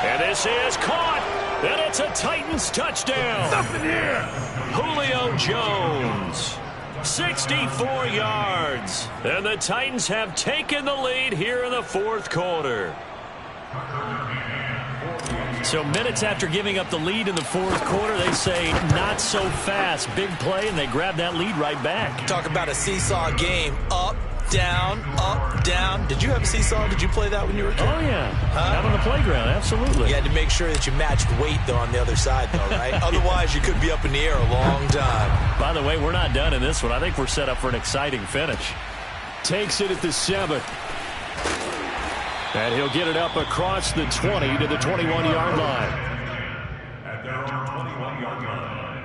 And this is caught. And it's a Titans touchdown. Something here. Julio Jones. 64 yards. And the Titans have taken the lead here in the 4th quarter. So minutes after giving up the lead in the 4th quarter, they say not so fast. Big play, and they grab that lead right back. Talk about a seesaw game. Up, down, up, down. Did you have a seesaw? Did you play that when you were a kid? Oh, yeah. Out on the playground, absolutely. You had to make sure that you matched weight, though, on the other side, though, right? Otherwise, you could be up in the air a long time. By the way, we're not done in this one. I think we're set up for an exciting finish. Takes it at the 7. And he'll get it up across the 20 to the 21-yard line. At their own 21-yard line.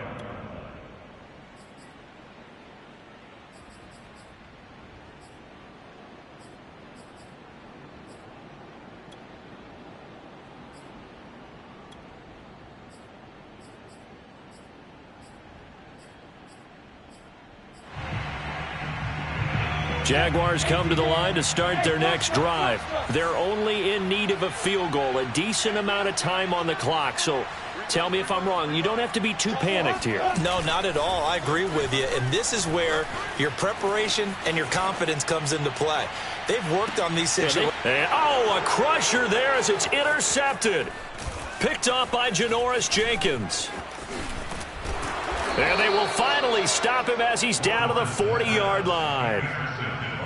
Jaguars come to the line to start their next drive. They're only in need of a field goal, a decent amount of time on the clock. So tell me if I'm wrong. You don't have to be too panicked here. No, not at all. I agree with you. And this is where your preparation and your confidence comes into play. They've worked on these situations. A crusher there as it's intercepted. Picked off by Janoris Jenkins. And they will finally stop him as he's down to the 40-yard line.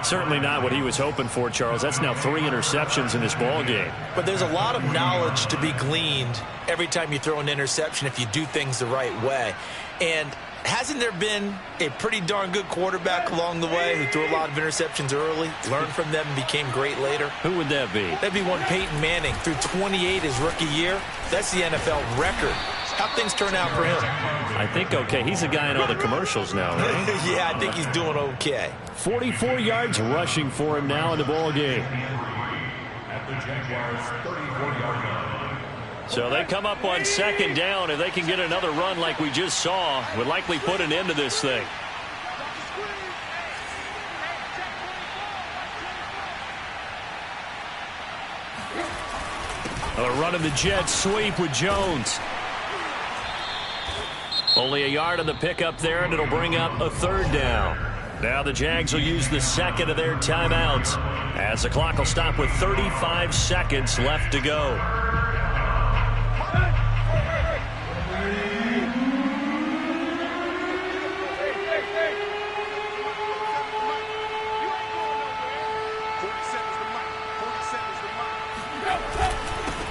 Certainly not what he was hoping for, Charles. That's now 3 interceptions in this ball game. But there's a lot of knowledge to be gleaned every time you throw an interception if you do things the right way. And hasn't there been a pretty darn good quarterback along the way who threw a lot of interceptions early, learned from them, and became great later? Who would that be? That'd be one Peyton Manning. Threw 28 his rookie year. That's the NFL record. How'd things turn out for him? I think okay. He's a guy in all the commercials now, right? Yeah, I think he's doing okay. 44 yards rushing for him now in the ball game. At the Jaguars' 34-yard line. So they come up on second down. If they can get another run like we just saw, would likely put an end to this thing. Running the jet sweep with Jones. Only a yard on the pickup there, and it'll bring up a 3rd down. Now the Jags will use the second of their timeouts as the clock will stop with 35 seconds left to go.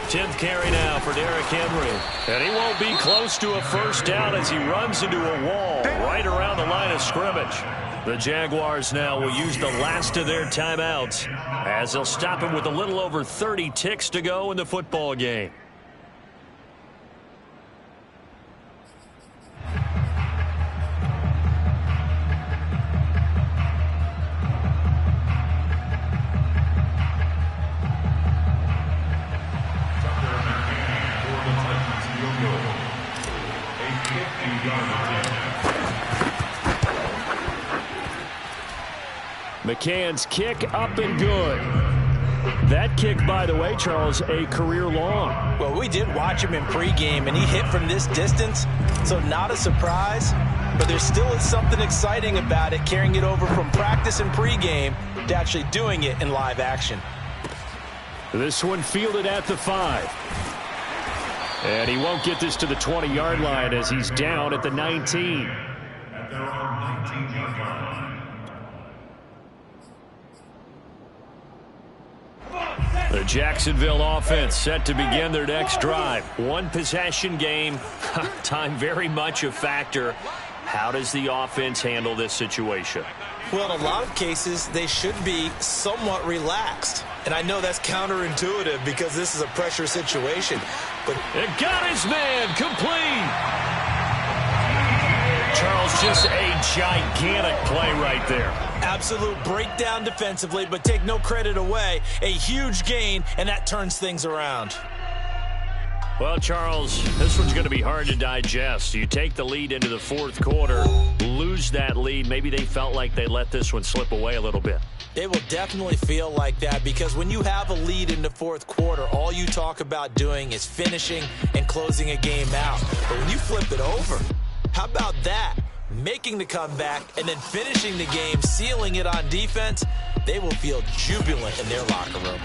Tenth carry now for Derrick Henry. And he won't be close to a first down as he runs into a wall right around the line of scrimmage. The Jaguars now will use the last of their timeouts as they'll stop him with a little over 30 ticks to go in the football game. McCann's kick up and good. That kick, by the way, Charles, a career long. Well, we did watch him in pregame, and he hit from this distance, so not a surprise. But there still is something exciting about it, carrying it over from practice and pregame to actually doing it in live action. This one fielded at the 5. And he won't get this to the 20-yard line as he's down at the 19. At their own 19-yard line. The Jacksonville offense set to begin their next drive. One possession game. Time very much a factor. How does the offense handle this situation? Well, in a lot of cases, they should be somewhat relaxed. And I know that's counterintuitive because this is a pressure situation. But it got his man complete. Charles, just a gigantic play right there. Absolute breakdown defensively, but take no credit away. A huge gain, and that turns things around. Well, Charles, this one's going to be hard to digest. You take the lead into the 4th quarter, lose that lead. Maybe they felt like they let this one slip away a little bit. They will definitely feel like that because when you have a lead in the 4th quarter, all you talk about doing is finishing and closing a game out. But when you flip it over, how about that? Making the comeback and then finishing the game, sealing it on defense, they will feel jubilant in their locker room.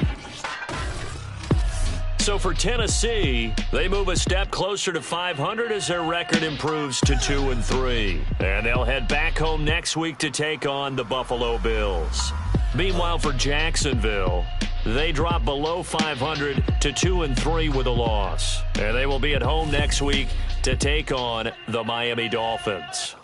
So for Tennessee, they move a step closer to 500 as their record improves to 2-3. And they'll head back home next week to take on the Buffalo Bills. Meanwhile, for Jacksonville, they drop below 500 to 2-3 with a loss. And they will be at home next week to take on the Miami Dolphins.